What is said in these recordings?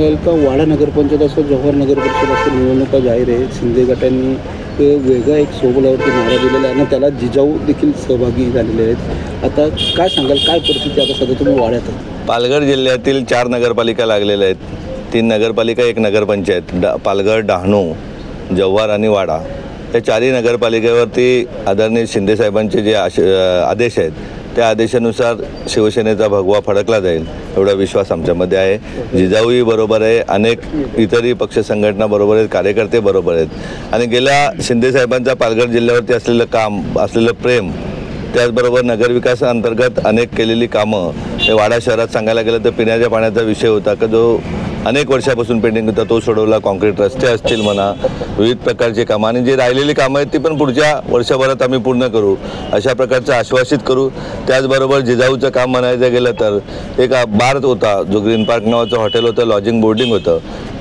सांगाल का वाडा नगरपंचायत असो जव्हार नगर परिषद असो निवडणुका जाहीर आहे. शिंदे गटांनी वेगळा एक सोबलावरती नारा दिलेला आहे आणि त्याला जिजाऊ देखील सहभागी झालेले आहेत. आता काय सांगाल, काय परिस्थिती आता सध्या तुम्ही वाड्यात आहात? पालघर जिल्ह्यातील 4 नगरपालिका लागलेल्या आहेत. 3 नगरपालिका 1 नगरपंचायत पालघर, डहाणू, जव्हार आणि वाडा या 4ही नगरपालिकेवरती आदरणीय शिंदेसाहेबांचे जे आदेश आहेत त्या आदेशानुसार शिवसेनेचा भगवा फडकला जाईल एवढा विश्वास आमच्यामध्ये आहे. जिजाऊही बरोबर आहे, अनेक इतरही पक्ष संघटना बरोबर आहेत, कार्यकर्ते बरोबर आहेत आणि गेल्या शिंदेसाहेबांचा पालघर जिल्ह्यावरती असलेलं काम, असलेलं प्रेम, त्याचबरोबर नगरविकासाअंतर्गत अनेक केलेली कामं, हे वाडा शहरात सांगायला गेलं तर पिण्याच्या पाण्याचा विषय होता का जो अनेक वर्षापासून पेंडिंग होता तो सोडवला. कॉन्क्रीट रस्ते असतील म्हणा, विविध प्रकारची कामं आणि जे राहिलेली कामं आहेत ती पण पुढच्या वर्षभरात आम्ही पूर्ण करू अशा प्रकारचं आश्वासित करू. त्याचबरोबर जिजाऊचं काम म्हणायचं गेलं तर एक बार होता जो ग्रीन पार्क नावाचं हॉटेल होतं, लॉजिंग बोर्डिंग होतं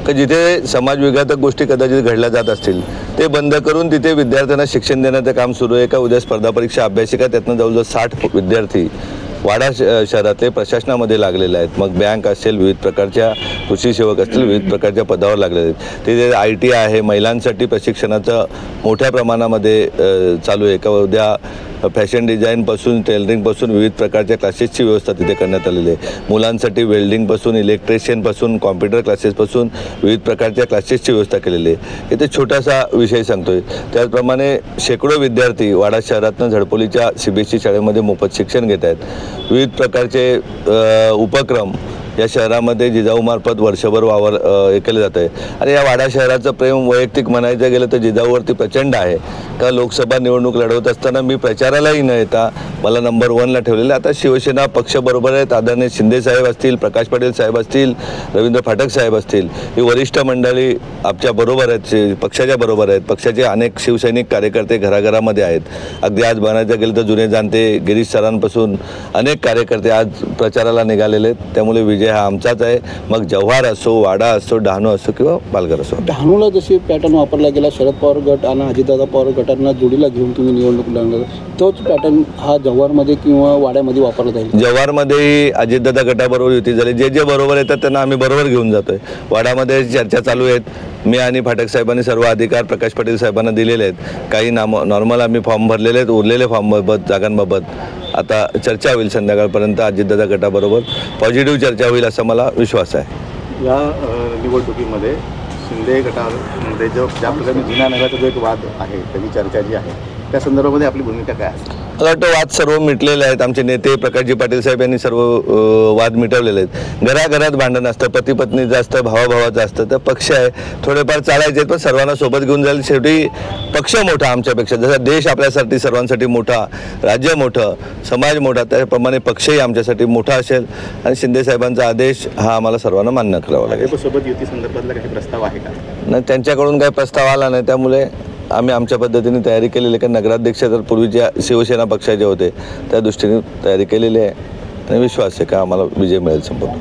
की जिथे समाजविघातक गोष्टी कदाचित घडल्या जात असतील ते बंद करून तिथे विद्यार्थ्यांना शिक्षण देण्याचं काम सुरू आहे. का उद्या स्पर्धा परीक्षा अभ्यासिका त्यातनं जवळजवळ 60 विद्यार्थी वाडा शहरातले प्रशासनामध्ये लागलेले आहेत. मग बँक असेल, विविध प्रकारच्या कृषी सेवक असतील, विविध प्रकारच्या पदावर लागलेले आहेत. तिथे IT आहे, महिलांसाठी प्रशिक्षणाचं मोठ्या प्रमाणामध्ये चालू आहे. का उद्या फॅशन डिझाईनपासून टेलरिंगपासून विविध प्रकारच्या क्लासेसची व्यवस्था तिथे करण्यात आलेली आहे. मुलांसाठी वेल्डिंगपासून, इलेक्ट्रिशियनपासून, कॉम्प्युटर क्लासेसपासून विविध प्रकारच्या क्लासेसची व्यवस्था केलेली आहे. इथे छोटासा विषय सांगतोय. त्याचप्रमाणे शेकडो विद्यार्थी वाडा शहरातनं झडपोलीच्या CBSE शाळेमध्ये मोफत शिक्षण घेत आहेत. विविध प्रकारचे उपक्रम या शहरामध्ये जिजाऊमार्फत वर्षभर केलं जातं आहे आणि या वाडा शहराचं प्रेम वैयक्तिक म्हणायचं गेलं तर जिजाऊवरती प्रचंड आहे. का लोकसभा निवडणूक लढवत असताना मी प्रचारालाही न येता मला नंबर 1ला ठेवलेलं. आता शिवसेना पक्ष बरोबर आहेत. आदरणीय शिंदेसाहेब असतील, प्रकाश पाटील साहेब असतील, रवींद्र फाटक साहेब असतील, ही वरिष्ठ मंडळी आमच्या बरोबर आहेत, पक्षाच्या बरोबर आहेत. पक्षाचे अनेक शिवसैनिक कार्यकर्ते घराघरामध्ये आहेत. अगदी आज म्हणायचं गेलं तर जुने जाणते गिरीश सरांपासून अनेक कार्यकर्ते आज प्रचाराला निघालेले आहेत. त्यामुळे विजय हा आमचाच आहे. मग जव्हार असो, वाडा असो, डहाणू असो किंवा पालघर असो. डहाणूला जशी पॅटर्न वापरला गेला, शरद पवार गट आणि अजितदादा पवार गटांना जोडीला घेऊन तुम्ही निवडणूक लढणार, तोच पॅटर्न हा जव्हारमध्ये किंवा वाड्यामध्ये वापरला जाईल? जव्हारमध्येही अजितदादा गटाबरोबर युती झाली. जे बरोबर येतात त्यांना आम्ही बरोबर घेऊन जातोय. वाड्यामध्ये चर्चा चालू आहेत. मी आणि फाटक साहेबांनी सर्व अधिकार प्रकाश पाटील साहेबांना दिलेले आहेत. काही नॉर्मल आम्ही फॉर्म भरलेले आहेत. उरलेले फॉर्मबाबत, जागांबाबत आता चर्चा होईल. संध्याकाळपर्यंत अजितदादा गटाबरोबर पॉझिटिव्ह चर्चा होईल असा मला विश्वास आहे. या निवडणुकीमध्ये शिंदे गटामध्ये ज्या प्रकारे जुन्या नगराचा जो एक वाद आहे, त्याची चर्चा जी आहे, त्या संदर्भामध्ये आपली भूमिका काय असते? मला वाटतं वाद सर्व मिटलेले आहेत. आमचे नेते प्रकाशजी पाटील साहेब यांनी सर्व वाद मिटवलेले आहेत. घराघरात भांडण असतं, पती पत्नीचं असतं, भावाभावाचं असतं. तर पक्ष आहे, थोडेफार चालायचे आहेत पण सर्वांना सोबत घेऊन जाईल. शेवटी पक्ष मोठा आमच्यापेक्षा, जसा देश आपल्यासाठी सर्वांसाठी मोठा, राज्य मोठं, समाज मोठा, त्याप्रमाणे पक्षही आमच्यासाठी मोठा असेल आणि शिंदेसाहेबांचा आदेश हा आम्हाला सर्वांना मान्य करावा लागेल. सोबत युती संदर्भातला काही प्रस्ताव आहे का? नाही, त्यांच्याकडून काही प्रस्ताव आला नाही. त्यामुळे आम्ही आमच्या पद्धतीने तयारी केलेली आहे. कारण नगराध्यक्ष तर पूर्वीच्या शिवसेना पक्षाचे होते, त्या दृष्टीने तयारी केलेली आहे आणि विश्वास आहे का आम्हाला विजय मिळेल संपूर्ण.